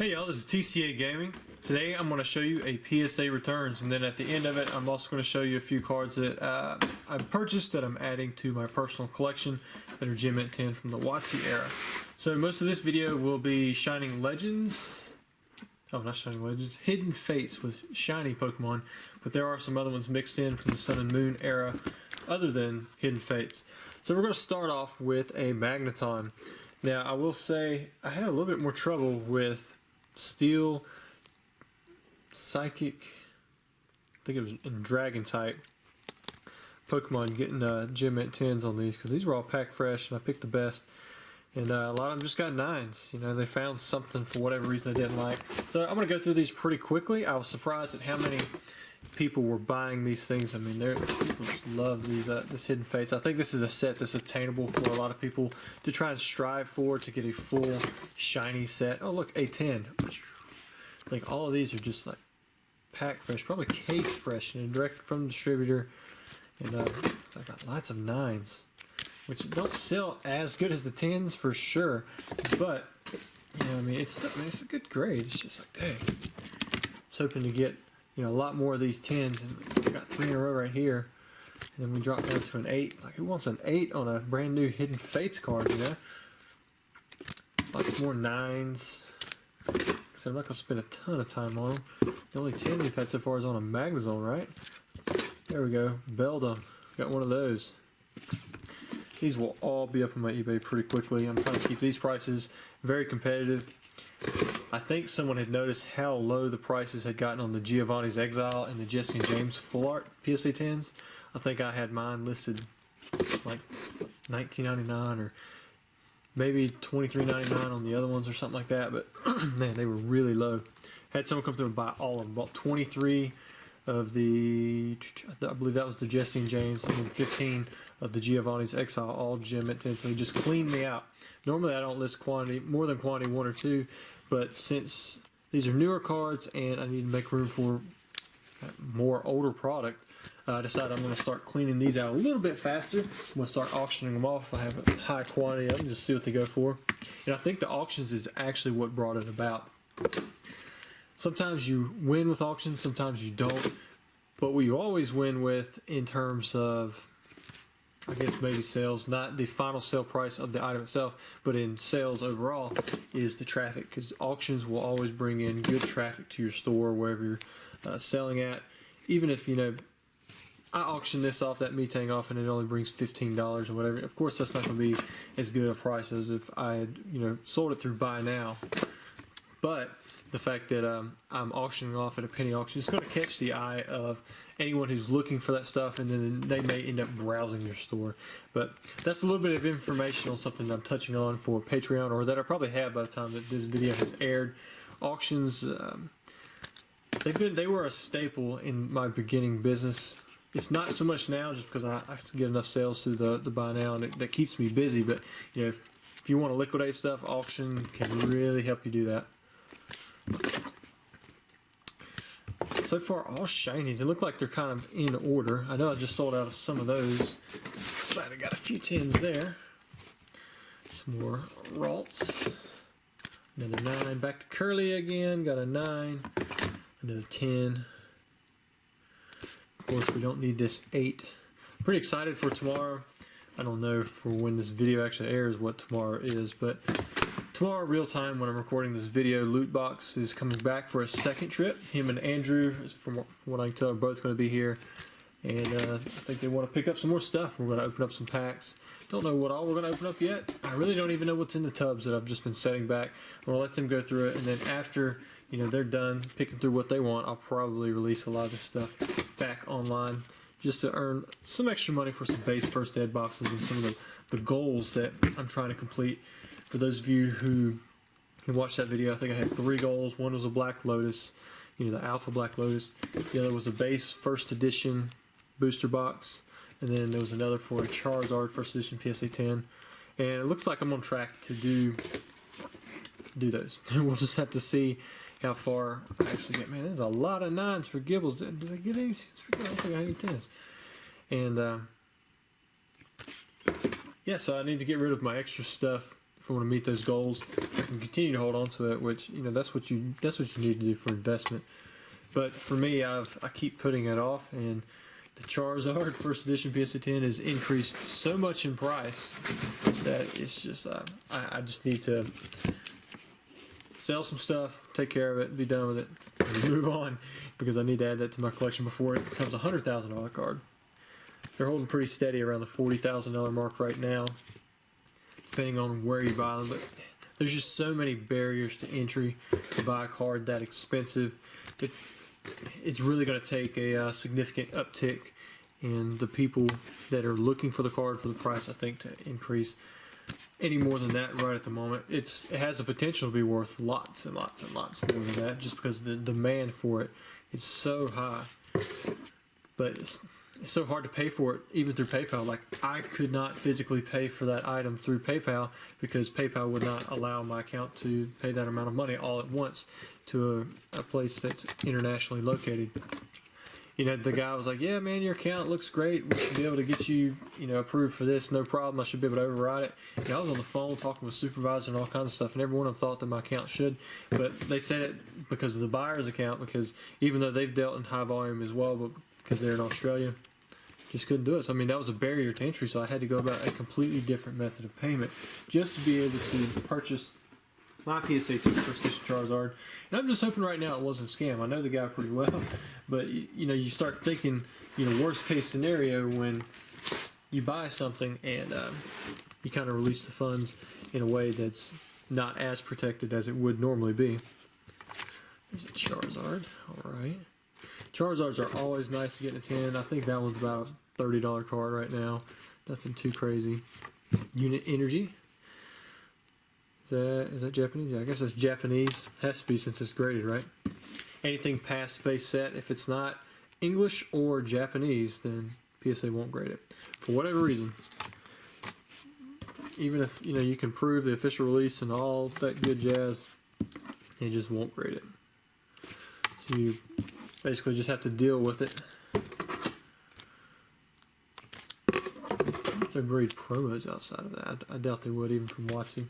Hey y'all, this is TCA Gaming. Today I'm going to show you a PSA returns, and then at the end of it I'm also going to show you a few cards that I've purchased that I'm adding to my personal collection that are Gem Mint 10 from the WOTC era. So most of this video will be Shining Legends, not Shining Legends, Hidden Fates with shiny Pokemon, but there are some other ones mixed in from the Sun and Moon era other than Hidden Fates. So we're going to start off with a Magneton. Now I will say I had a little bit more trouble with Steel, Psychic, I think it was in Dragon type Pokemon getting Gem Mint 10s on these, because these were all packed fresh and I picked the best, and a lot of them just got 9s. You know, they found something for whatever reason they didn't like. So I'm going to go through these pretty quickly. I was surprised at how many people were buying these things. I mean, people just love these this Hidden Fates. I think this is a set that's attainable for a lot of people to try and strive for, to get a full shiny set. Oh look, a 10. Like all of these are just like packed fresh, probably case fresh, and direct from the distributor. And I got lots of 9s, which don't sell as good as the 10s for sure, but you know, I mean, it's a good grade. It's just like, dang, I was hoping to get, you know, a lot more of these 10s, and we got 3 in a row right here, and then we drop down to an 8. Like, who wants an 8 on a brand new Hidden Fates card, you know? Lots more 9s. So I'm not gonna spend a ton of time on them. The only 10 we've had so far is on a Magnezone, right? There we go, Beldum. Got one of those. These will all be up on my eBay pretty quickly. I'm trying to keep these prices very competitive. I think someone had noticed how low the prices had gotten on the Giovanni's Exile and the Jesse and James Full Art PSA 10s. I think I had mine listed like $19.99 or maybe $23.99 on the other ones or something like that. But man, they were really low. Had someone come through and buy all of them. Bought 23 of the, I believe that was the Jesse and James, and then 15 of the Giovanni's Exile, all Gem Mint 10. So he just cleaned me out. Normally I don't list quantity, more than quantity, 1 or 2, but since these are newer cards and I need to make room for more older product, I decided I'm going to start cleaning these out a little bit faster. I'm going to start auctioning them off. I have a high quantity of them, just see what they go for. And I think the auctions is actually what brought it about. Sometimes you win with auctions, sometimes you don't. But what you always win with in terms of, I guess maybe sales, not the final sale price of the item itself, but in sales overall, is the traffic. Because auctions will always bring in good traffic to your store, wherever you're selling at. Even if, you know, I auction this off, that Metang off, and it only brings $15 or whatever. Of course, that's not going to be as good a price as if I had, you know, sold it through Buy Now. But the fact that I'm auctioning off at a penny auction, it's going to catch the eye of anyone who's looking for that stuff, and then they may end up browsing your store. But that's a little bit of information on something that I'm touching on for Patreon, or that I probably have by the time that this video has aired. Auctions, they were a staple in my beginning business. It's not so much now, just because I get enough sales through the Buy Now, and that keeps me busy. But you know, if you want to liquidate stuff, auction can really help you do that. So far, all shinies. They look like they're kind of in order. I know I just sold out of some of those. Glad I got a few 10s there. Some more Ralts. Another 9. Back to Curly again. Got a 9. Another 10. Of course, we don't need this 8. Pretty excited for tomorrow. I don't know for when this video actually airs what tomorrow is, but tomorrow, real time, when I'm recording this video, Lootbox is coming back for a second trip. Him and Andrew, from what I can tell, are both going to be here. And I think they want to pick up some more stuff. We're going to open up some packs. Don't know what all we're going to open up yet. I really don't even know what's in the tubs that I've just been setting back. I'm going to let them go through it, and then after, you know, they're done picking through what they want, I'll probably release a lot of this stuff back online, just to earn some extra money for some base first ed boxes and some of the goals that I'm trying to complete. For those of you who watched that video, I think I had 3 goals. One was a Black Lotus, you know, the Alpha Black Lotus. The other was a base first edition booster box. And then there was another for a Charizard first edition PSA 10. And it looks like I'm on track to do those. We'll just have to see how far I actually get. Man, there's a lot of 9s for Gibbles. Did I get any 10s for Gibbles? I don't think I got any 10s. And yeah, so I need to get rid of my extra stuff I want to meet those goals, I can continue to hold on to it, which, you know, that's what you need to do for investment. But for me, I keep putting it off, and the Charizard first edition PSA 10 has increased so much in price that it's just I just need to sell some stuff, take care of it, be done with it, and move on, because I need to add that to my collection before it becomes a $100,000 card. They're holding pretty steady around the $40,000 mark right now, depending on where you buy them. But there's just so many barriers to entry to buy a card that expensive. It's really going to take a significant uptick in the people that are looking for the card for the price, I think, to increase. Any more than that right at the moment, it has the potential to be worth lots and lots and lots more than that, just because the demand for it is so high. But it's so hard to pay for it, even through PayPal. Like, I could not physically pay for that item through PayPal because PayPal would not allow my account to pay that amount of money all at once to a place that's internationally located. You know, the guy was like, yeah, man, your account looks great. We should be able to get you, you know, approved for this. No problem. I should be able to override it. And I was on the phone talking with supervisor and all kinds of stuff, and every one of them thought that my account should. But they said it because of the buyer's account, because even though they've dealt in high volume as well, but because they're in Australia, just couldn't do it. So, I mean, that was a barrier to entry, so I had to go about a completely different method of payment just to be able to purchase my PSA 2 first edition Charizard. And I'm just hoping right now it wasn't a scam. I know the guy pretty well, but you know, you start thinking, you know, worst case scenario when you buy something and you kind of release the funds in a way that's not as protected as it would normally be. There's a Charizard. All right. Charizards are always nice to get in a 10. I think that one's about a $30 card right now. Nothing too crazy. Unit Energy. Is that Japanese? Yeah, I guess that's Japanese. Has to be, since it's graded, right? Anything past base set, if it's not English or Japanese, then PSA won't grade it. For whatever reason. Even if, you know, you can prove the official release and all that good jazz, it just won't grade it. So you basically just have to deal with it. If they grade promos outside of that, I doubt they would, even from WOTC.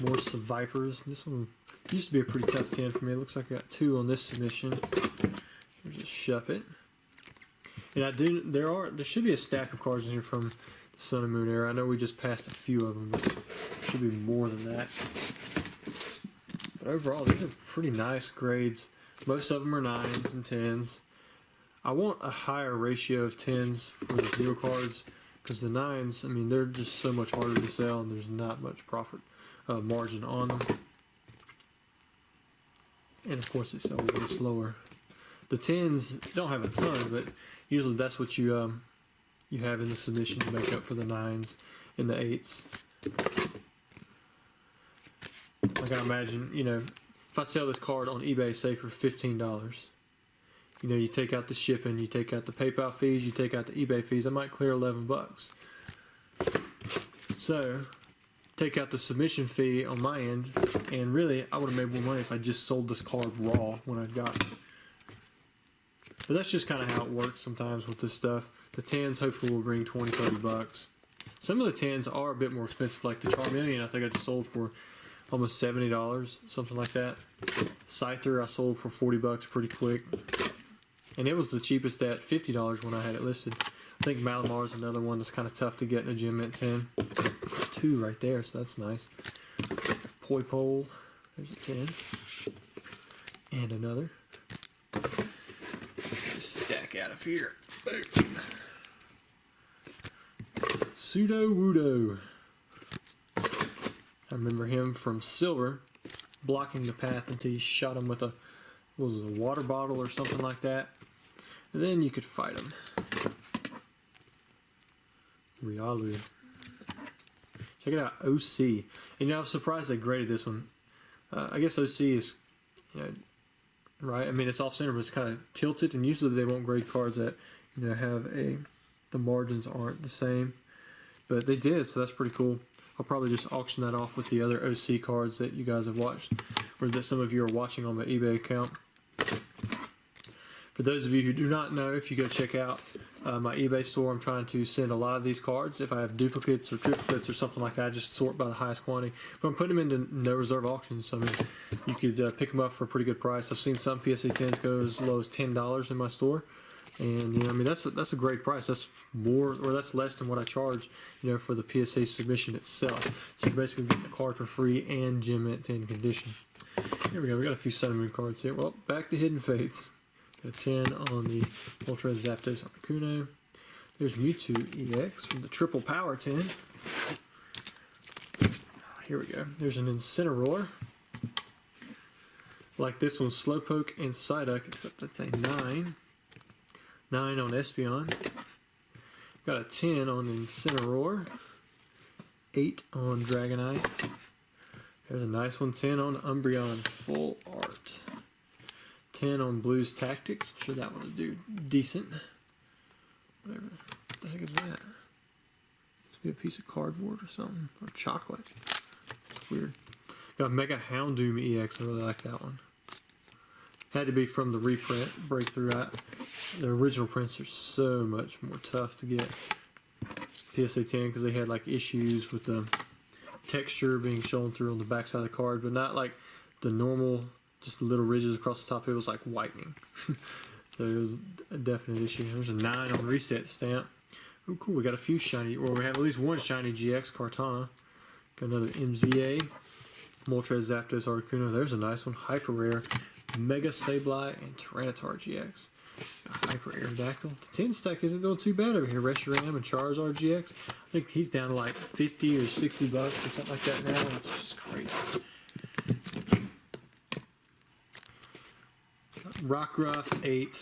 More Vipers. This one used to be a pretty tough 10 for me. It looks like I got 2 on this submission. There's a Shuppet. And there should be a stack of cards in here from the Sun and Moon era. I know we just passed a few of them, but there should be more than that. But overall, these are pretty nice grades. Most of them are 9s and 10s. I want a higher ratio of 10s for the Zero cards, because the 9s, I mean, they're just so much harder to sell, and there's not much profit margin on them. And of course, it sells a little slower. The 10s don't have a ton, but usually that's what you have in the submission to make up for the 9s and the 8s. Like, I imagine, you know, if I sell this card on eBay, say for $15, you know, you take out the shipping, you take out the PayPal fees, you take out the eBay fees, I might clear $11. So, take out the submission fee on my end, and really, I would have made more money if I just sold this card raw when I got it. But that's just kind of how it works sometimes with this stuff. The 10s hopefully will bring $20-30. Some of the 10s are a bit more expensive, like the Charmeleon I think I just sold for almost $70, something like that. Scyther I sold for $40 pretty quick. And it was the cheapest at $50 when I had it listed. I think Malamar is another one that's kind of tough to get in a gym at 10. 2 right there, so that's nice. Poipole, there's a 10. And another. Stack out of here. Boom. Pseudo-Wudo. I remember him from Silver, blocking the path until you shot him with a water bottle or something like that. And then you could fight him. Riolu. Check it out, OC. And you know, I'm surprised they graded this one. I guess OC is, you know, right? I mean, it's off center, but it's kind of tilted, and usually they won't grade cards that, you know, the margins aren't the same. But they did, so that's pretty cool. I'll probably just auction that off with the other OC cards that you guys have watched, or that some of you are watching on the eBay account. For those of you who do not know, if you go check out my eBay store, I'm trying to send a lot of these cards. If I have duplicates or triplicates or something like that, I just sort by the highest quantity. But I'm putting them into no reserve auctions. So I mean, you could pick them up for a pretty good price. I've seen some PSA 10s go as low as $10 in my store, and you know, I mean that's a great price. That's more, or that's less than what I charge, you know, for the PSA submission itself. So you're basically getting the card for free and gem mint 10 condition. Here we go. We got a few Sun and Moon cards here. Well, back to Hidden Fates. Got a 10 on the Ultra Zapdos Articuno. There's Mewtwo EX from the Triple Power 10. Here we go. There's an Incineroar. Like this one's Slowpoke and Psyduck, except that's a 9. 9 on Espeon. Got a 10 on Incineroar. 8 on Dragonite. There's a nice one. 10 on Umbreon Full Art. 10 on Blues Tactics. I'm sure that one will do decent. Whatever. What the heck is that? Must be a piece of cardboard or something. Or chocolate. It's weird. Got Mega Houndoom EX. I really like that one. Had to be from the reprint breakthrough. The original prints are so much more tough to get. PSA 10 because they had like issues with the texture being shown through on the back side of the card, but not like the normal, just little ridges across the top. It was like whitening. So it was a definite issue. There's a 9 on Reset Stamp. Oh, cool. We got a few shiny, or we have at least one shiny GX Kartana. Got another MZA. Moltres Zapdos Articuno. There's a nice one. Hyper Rare. Mega Sableye and Tyranitar GX. Hyper Aerodactyl. The 10 stack isn't doing too bad over here. Reshiram and Charizard GX. I think he's down to like 50 or 60 bucks or something like that now. It's just crazy. Rockruff 8.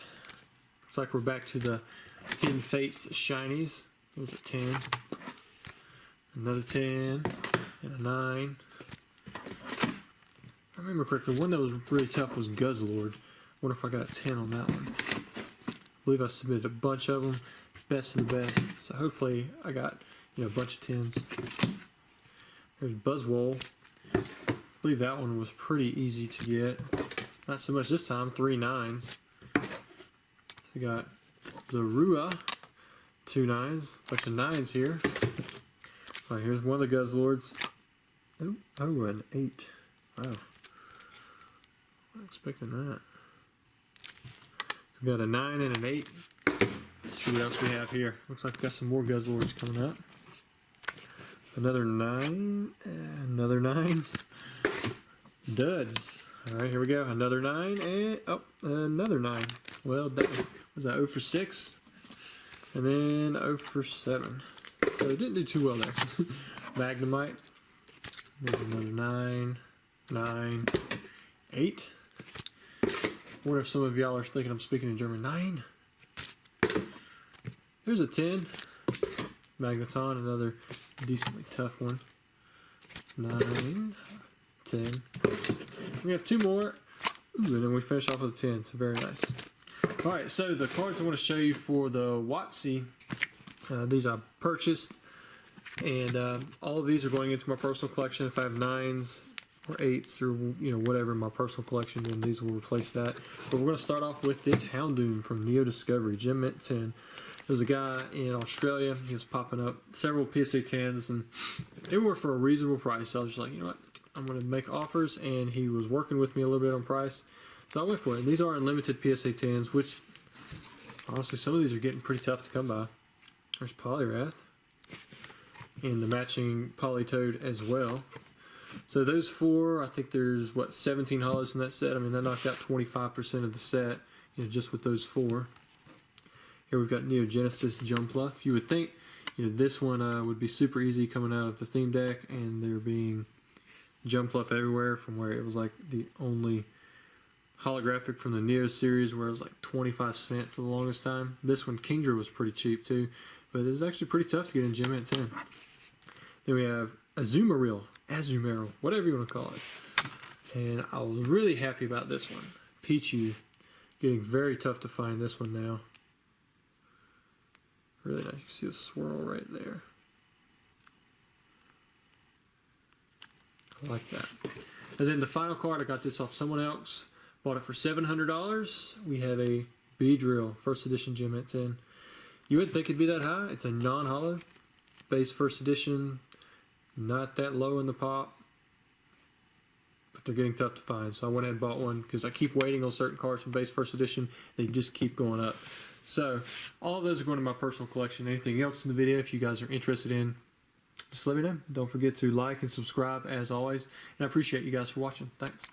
Looks like we're back to the Hidden Fates shinies. There's a 10. Another 10. And a 9. If I remember correctly, one that was really tough was Guzzlord. Wonder if I got a 10 on that one. I believe I submitted a bunch of them, best of the best. So hopefully I got, you know, a bunch of 10s. There's Buzzwole. I believe that one was pretty easy to get. Not so much this time. 3 9s. We got Zorua, 2 9s. Bunch of 9s here. All right, here's one of the Guzzlords. Oh, an 8. Wow. Not expecting that. We got a 9 and an 8. Let's see what else we have here. Looks like we got some more Guzzlords coming up. Another 9. Another 9. Duds. Alright, here we go. Another 9 and another 9. Well done. Was that 0 for 6? And then 0 for 7. So it didn't do too well there. Magnemite. There's another 9. 9. 8. I wonder if some of y'all are thinking I'm speaking in German. 9. There's a 10. Magneton, another decently tough one. 9. 10. We have 2 more. Ooh, and then we finish off with a 10. So very nice. Alright, so the cards I want to show you for the WOTC, these I purchased. And all of these are going into my personal collection. If I have 9s or 8s or, you know, whatever in my personal collection, then these will replace that. But we're going to start off with this Houndoom from Neo Discovery, Gem Mint 10. There's a guy in Australia. He was popping up several PSA 10s, and they were for a reasonable price. So I was just like, you know what? I'm going to make offers, and he was working with me a little bit on price. So I went for it. And these are unlimited PSA 10s, which, honestly, some of these are getting pretty tough to come by. There's Poliwrath. And the matching Politoed as well. So those 4, I think there's, what, 17 hollows in that set. I mean, that knocked out 25% of the set, you know, just with those 4. Here we've got Neogenesis Jumpluff. You would think, you know, this one would be super easy coming out of the theme deck, and there being Jumpluff everywhere from where it was like the only holographic from the Neo series where it was like 25 cents for the longest time. This one, Kingdra, was pretty cheap too, but it's actually pretty tough to get in Gem Mint 10. Then we have Azumarill, whatever you want to call it. And I was really happy about this one. Pichu, getting very tough to find this one now. Really nice. You can see a swirl right there. I like that. And then the final card, I got this off someone else. Bought it for $700. We have a Beedrill, first edition Gem Mint 10. You wouldn't think it'd be that high. It's a non-hollow base first edition, not that low in the pop, but they're getting tough to find. So I went ahead and bought one because I keep waiting on certain cards from base first edition. They just keep going up. So all of those are going to my personal collection. Anything else in the video, if you guys are interested in, just let me know. Don't forget to like and subscribe as always. And I appreciate you guys for watching. Thanks.